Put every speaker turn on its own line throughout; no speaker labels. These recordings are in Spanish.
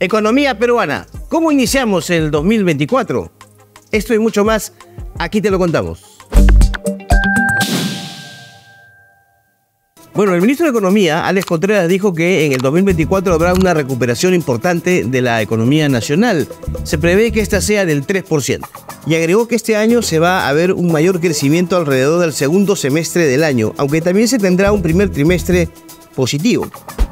Economía peruana. ¿Cómo iniciamos el 2024? Esto y mucho más, aquí te lo contamos. Bueno, el ministro de Economía, Alex Contreras, dijo que en el 2024 habrá una recuperación importante de la economía nacional. Se prevé que esta sea del 3%. Y agregó que este año se va a ver un mayor crecimiento alrededor del segundo semestre del año, aunque también se tendrá un primer trimestre positivo.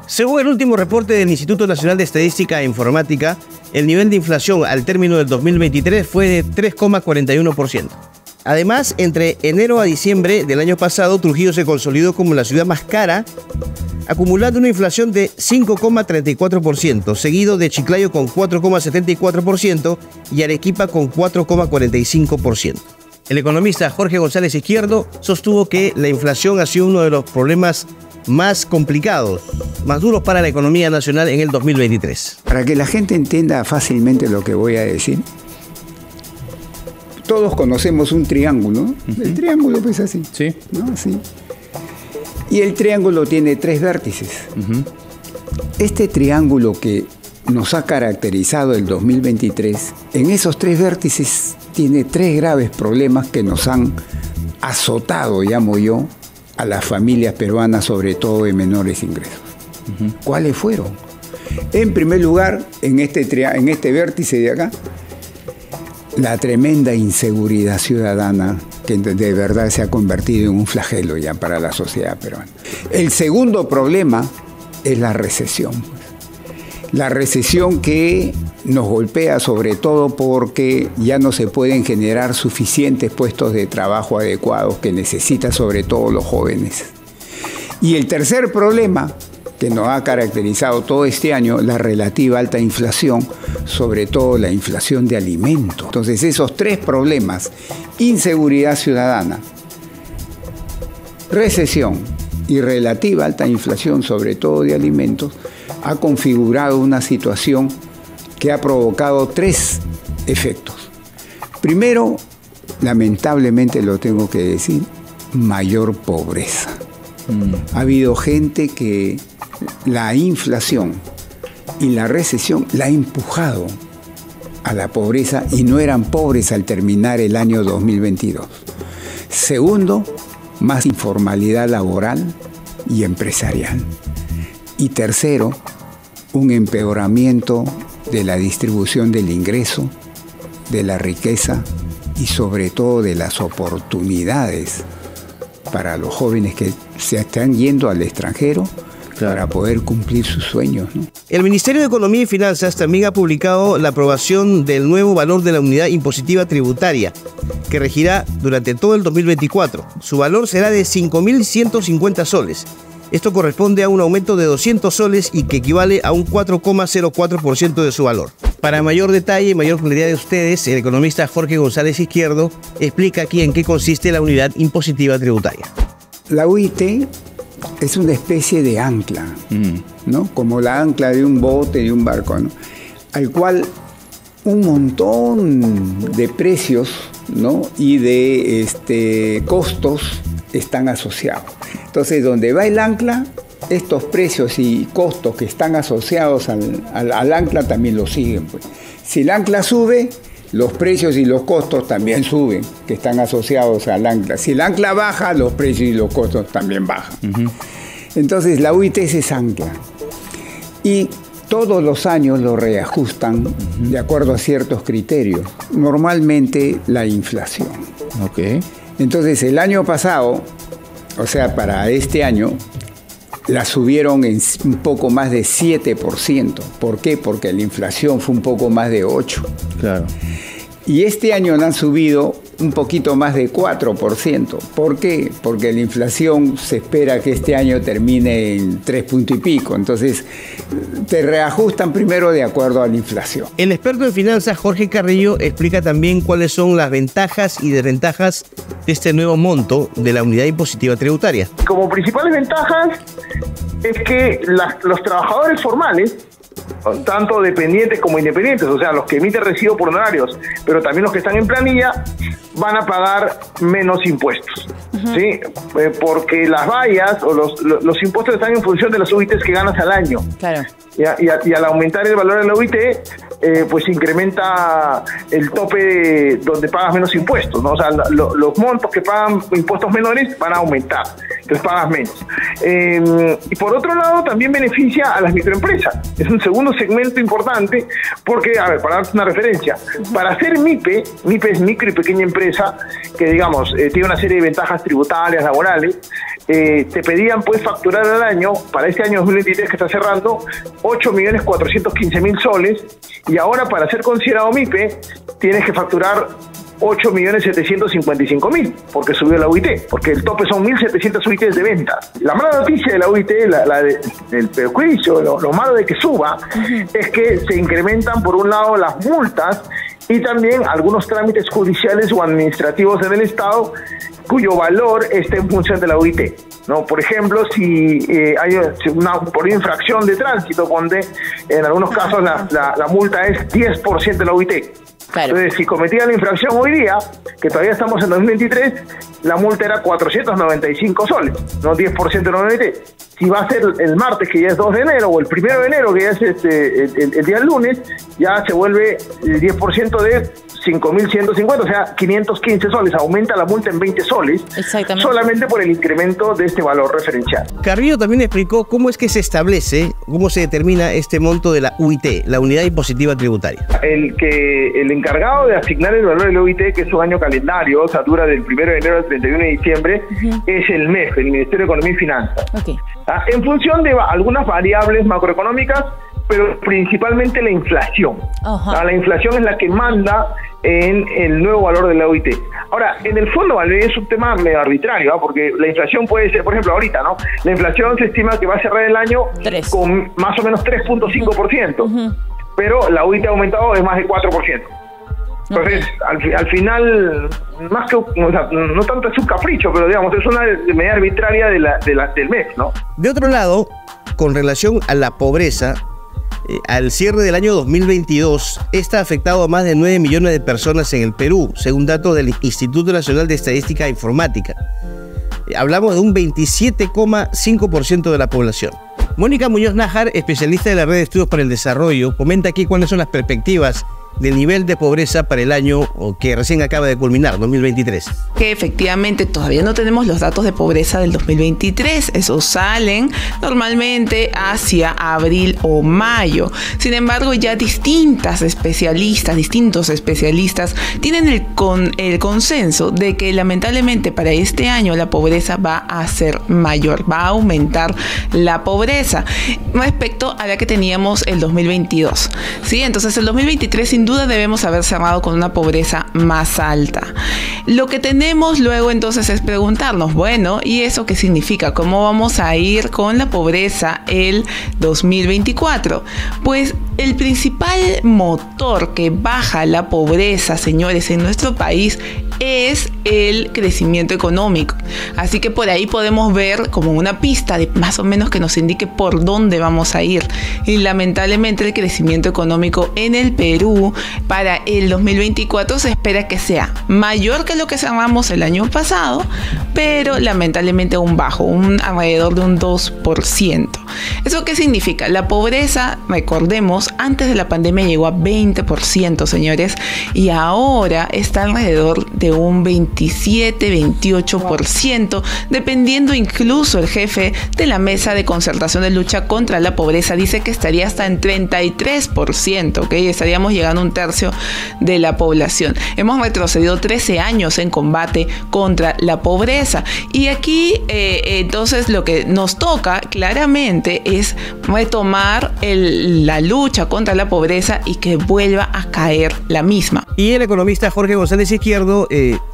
Según el último reporte del Instituto Nacional de Estadística e Informática, el nivel de inflación al término del 2023 fue de 3,41%. Además, entre enero a diciembre del año pasado, Trujillo se consolidó como la ciudad más cara, acumulando una inflación de 5,34%, seguido de Chiclayo con 4,74% y Arequipa con 4,45%. El economista Jorge González Izquierdo sostuvo que la inflación ha sido uno de los problemas más complicados, más duros para la economía nacional en el 2023.
Para que la gente entienda fácilmente lo que voy a decir, todos conocemos un triángulo, ¿no? El triángulo pues así,
sí,
¿no? Así. Y el triángulo tiene 3 vértices. Este triángulo que nos ha caracterizado el 2023, en esos 3 vértices tiene 3 graves problemas que nos han azotado, llamo yo, a las familias peruanas, sobre todo de menores ingresos. ¿Cuáles fueron? En primer lugar, en este vértice de acá, la tremenda inseguridad ciudadana que de verdad se ha convertido en un flagelo ya para la sociedad peruana. El segundo problema es la recesión. La recesión que nos golpea sobre todo porque ya no se pueden generar suficientes puestos de trabajo adecuados que necesitan sobre todo los jóvenes. Y el tercer problema que nos ha caracterizado todo este año, la relativa alta inflación, sobre todo la inflación de alimentos. Entonces esos 3 problemas, inseguridad ciudadana, recesión y relativa alta inflación, sobre todo de alimentos, ha configurado una situación que ha provocado 3 efectos. Primero, lamentablemente lo tengo que decir, mayor pobreza. Ha habido gente que la inflación y la recesión la ha empujado a la pobreza y no eran pobres al terminar el año 2022. Segundo, más informalidad laboral y empresarial. Y tercero, un empeoramiento de la distribución del ingreso, de la riqueza y sobre todo de las oportunidades para los jóvenes que se están yendo al extranjero para poder cumplir sus sueños, ¿no?
El Ministerio de Economía y Finanzas también ha publicado la aprobación del nuevo valor de la unidad impositiva tributaria, que regirá durante todo el 2024. Su valor será de 5.150 soles. Esto corresponde a un aumento de 200 soles y que equivale a un 4,04% de su valor. Para mayor detalle y mayor claridad de ustedes, el economista Jorge González Izquierdo explica aquí en qué consiste la unidad impositiva tributaria.
La UIT es una especie de ancla, ¿no? Como la ancla de un bote, de un barco, ¿no? Al cual un montón de precios, ¿no? Y de costos están asociados. Entonces, donde va el ancla, estos precios y costos que están asociados al ancla también lo siguen, pues. Si el ancla sube, los precios y los costos también suben, que están asociados al ancla. Si el ancla baja, los precios y los costos también bajan. Entonces, la UIT es esa ancla. Y todos los años lo reajustan de acuerdo a ciertos criterios. Normalmente, la inflación. Entonces, el año pasado, o sea, para este año, la subieron en un poco más de 7%. ¿Por qué? Porque la inflación fue un poco más de 8%.
Claro.
Y este año la han subido un poquito más de 4%. ¿Por qué? Porque la inflación se espera que este año termine en 3 puntos y pico. Entonces, te reajustan primero de acuerdo a la inflación.
El experto en finanzas, Jorge Carrillo, explica también cuáles son las ventajas y desventajas de este nuevo monto de la unidad impositiva tributaria.
Como principales ventajas es que los trabajadores formales, tanto dependientes como independientes, o sea, los que emiten recibos por honorarios, pero también los que están en planilla, van a pagar menos impuestos. ¿sí? Porque las vallas o los impuestos están en función de las UITs que ganas al año.
Claro.
Y al aumentar el valor de la UIT, pues incrementa el tope donde pagas menos impuestos, ¿no? O sea, los montos que pagan impuestos menores van a aumentar, entonces pagas menos. Y por otro lado, también beneficia a las microempresas. Es un segundo segmento importante porque, a ver, para darte una referencia, para hacer MIPE es micro y pequeña empresa, que digamos, tiene una serie de ventajas tributarias, laborales, te pedían pues facturar al año, para este año 2023 que está cerrando, 8.415.000 soles, y ahora para ser considerado MIPE tienes que facturar 8.755.000, porque subió la UIT, porque el tope son 1.700 UITs de venta. La mala noticia de la UIT, del perjuicio, lo malo de que suba, es que se incrementan por un lado las multas y también algunos trámites judiciales o administrativos en el Estado cuyo valor está en función de la UIT, ¿no? Por ejemplo, si hay por infracción de tránsito, donde en algunos casos la multa es 10% de la UIT. Claro. Entonces, si cometía la infracción hoy día, que todavía estamos en 2023, la multa era 495 soles, no 10% de la UIT. Si va a ser el martes, que ya es 2 de enero, o el 1 de enero, que ya es el día lunes, ya se vuelve el 10% de 5.150, o sea, 515 soles. Aumenta la multa en 20 soles, solamente por el incremento de este valor referencial.
Carrillo también explicó cómo es que se establece, cómo se determina este monto de la UIT, la Unidad Impositiva Tributaria. El encargado de asignar el valor de la UIT, que es un año calendario, o sea, dura del 1 de enero al 31 de diciembre, es el MEF, el Ministerio de Economía y Finanzas. En función de algunas variables macroeconómicas, pero principalmente la inflación. La inflación es la que manda en el nuevo valor de la OIT. Ahora, en el fondo, ¿vale? Es un tema medio arbitrario, ¿no? Porque la inflación puede ser, por ejemplo, ahorita, ¿no? La inflación se estima que va a cerrar el año con más o menos 3.5%, pero la OIT ha aumentado de más de 4%. Entonces, al final, más que, o sea, no tanto es un capricho, pero digamos, es una medida arbitraria del mes, ¿no? De otro lado, con relación a la pobreza, al cierre del año 2022, esta ha afectado a más de 9 millones de personas en el Perú, según datos del Instituto Nacional de Estadística e Informática. Hablamos de un 27,5% de la población. Mónica Muñoz Nájar, especialista de la Red de Estudios para el Desarrollo, comenta aquí cuáles son las perspectivas del nivel de pobreza para el año que recién acaba de culminar, 2023.
Que efectivamente todavía no tenemos los datos de pobreza del 2023, esos salen normalmente hacia abril o mayo. Sin embargo, ya distintos especialistas tienen el consenso de que lamentablemente para este año la pobreza va a ser mayor, va a aumentar la pobreza respecto a la que teníamos el 2022. ¿Sí? Entonces el 2023 sin duda debemos haber cerrado con una pobreza más alta. Lo que tenemos luego entonces es preguntarnos, bueno, ¿y eso qué significa? ¿Cómo vamos a ir con la pobreza el 2024? Pues el principal motor que baja la pobreza, señores, en nuestro país es el crecimiento económico. Así que por ahí podemos ver como una pista de más o menos que nos indique por dónde vamos a ir. Y lamentablemente el crecimiento económico en el Perú para el 2024 se espera que sea mayor que lo que cerramos el año pasado, pero lamentablemente aún bajo, alrededor de un 2%. ¿Eso qué significa? La pobreza, recordemos, antes de la pandemia llegó a 20%, señores, y ahora está alrededor de un 27-28%, dependiendo incluso el jefe de la Mesa de Concertación de Lucha contra la Pobreza dice que estaría hasta en 33%, ¿ok? Estaríamos llegando a un tercio de la población. Hemos retrocedido 13 años en combate contra la pobreza y aquí entonces lo que nos toca claramente es retomar la lucha contra la pobreza y que vuelva a caer la misma.
Y el economista Jorge González Izquierdo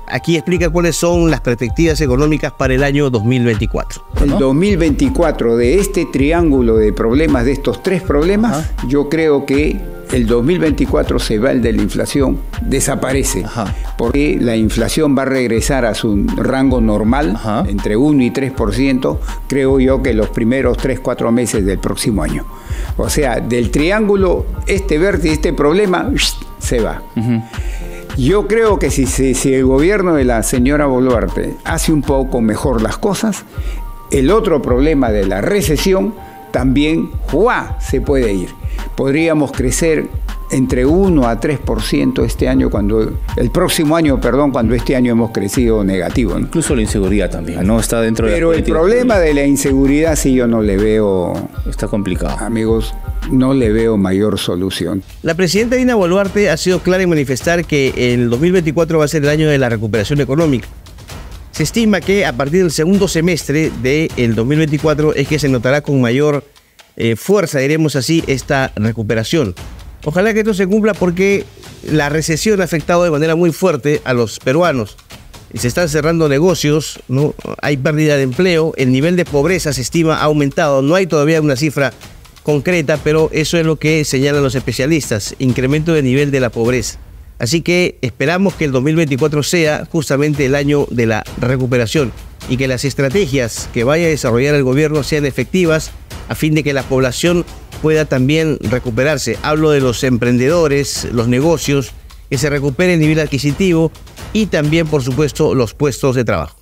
aquí explica cuáles son las perspectivas económicas para el año 2024.
El 2024, de este triángulo de problemas, de estos tres problemas, yo creo que el 2024 se va el de la inflación, desaparece, porque la inflación va a regresar a su rango normal, entre 1 y 3%, creo yo que los primeros 3-4 meses del próximo año. O sea, del triángulo, este vértice, este problema, se va. Yo creo que si el gobierno de la señora Boluarte hace un poco mejor las cosas, el otro problema de la recesión también se puede ir. Podríamos crecer entre 1 a 3% este año, el próximo año, cuando este año hemos crecido negativo, ¿no?
Incluso la inseguridad también, ¿no? Está dentro de
Pero el problema de la inseguridad sí yo no le veo...
Está complicado.
Amigos, no le veo mayor solución.
La presidenta Dina Boluarte ha sido clara en manifestar que el 2024 va a ser el año de la recuperación económica. Se estima que a partir del segundo semestre del 2024 es que se notará con mayor fuerza, diremos así, esta recuperación. Ojalá que esto se cumpla porque la recesión ha afectado de manera muy fuerte a los peruanos. Y se están cerrando negocios, ¿no? Hay pérdida de empleo, el nivel de pobreza se estima ha aumentado. No hay todavía una cifra concreta, pero eso es lo que señalan los especialistas, incremento del nivel de la pobreza. Así que esperamos que el 2024 sea justamente el año de la recuperación y que las estrategias que vaya a desarrollar el gobierno sean efectivas a fin de que la población pueda también recuperarse. Hablo de los emprendedores, los negocios, que se recupere el nivel adquisitivo y también, por supuesto, los puestos de trabajo.